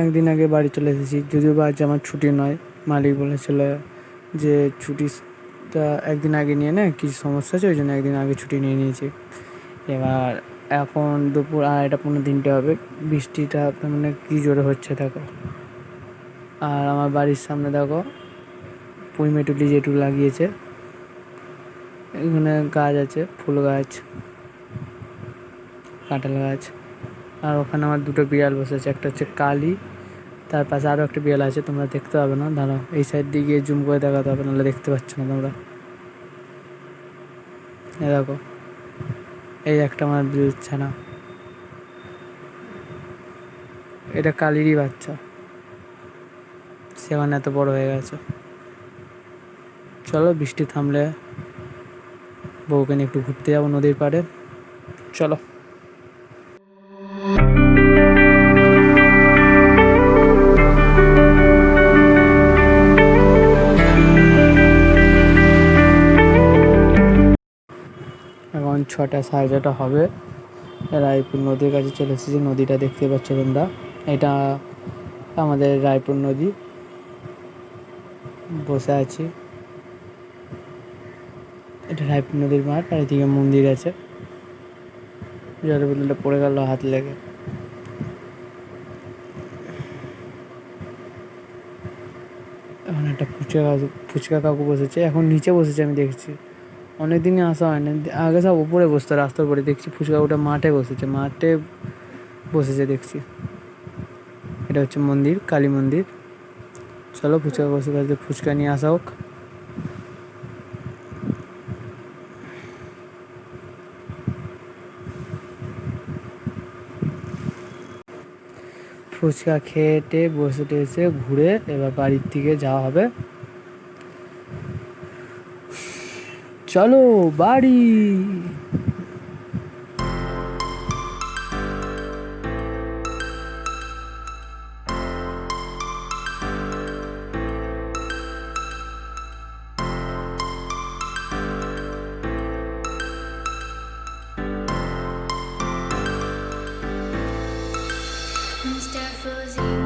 একদিন আগে বাড়ি চলে এসেছি, যদিও বা আজ আমার ছুটি নয়। মালিক বলেছিল যে ছুটিটা একদিন আগে নিয়ে নে, কিছু সমস্যা আছে, ওই জন্য একদিন আগে ছুটি নিয়ে নিয়েছি। এবার এখন দুপুর 2:30 পৌনে 3টে হবে, বৃষ্টিটা মানে কী জোরে হচ্ছে দেখো। আর আমার বাড়ির সামনে দেখো পুঁইমেটুলি যেটুকু লাগিয়েছে, এখানে গাছ আছে, ফুল গাছ, কাঁঠাল গাছ। আর ওখানে আমার দুটো বিড়াল বসেছে, একটা হচ্ছে কালি, তার পাশে আরও একটা বিড়াল আছে, তোমরা দেখতে পাবে না, দাঁড়াও এই সাইড দিয়ে গিয়ে জুম করে দেখাতে হবে, নাহলে দেখতে পাচ্ছ না তোমরা। এ দেখো, এই একটা আমার বিড়াল ছানা, এটা কালিরই বাচ্চা, সেখানে এত বড় হয়ে গেছে। চলো বৃষ্টি থামলে বউকে নিয়ে একটু ঘুরতে যাবো নদীর পাড়ে, চলো। এখন 6:30 হবে, রায়পুর নদীর কাছে চলে এসেছি। নদীটা দেখতে পাচ্ছ তোমরা, এটা আমাদের রায়পুর নদী। বসে আছি, এটা রায়পুর নদীর মাঠ, আর এদিকে মন্দির আছে। জলের বোতলটা পড়ে গেল হাত লেগে। এখন একটা ফুচকা কাকু বসেছে, এখন নিচে বসেছে, আমি দেখছি অনেকদিনই আসা হয় না। আগে সব উপরে বসতো, রাস্তার উপরে, দেখছি ফুচকা কাকুটা মাঠে বসেছে দেখছি। এটা হচ্ছে মন্দির, কালী মন্দির। চলো ফুচকা বসে কাছে ফুচকা নিয়ে আসা হোক। ফুচকা খেয়ে বসে এসে ঘুরে এবার বাড়ির দিকে যাওয়া হবে। চলো বাড়ি। Mr. Fuzzy.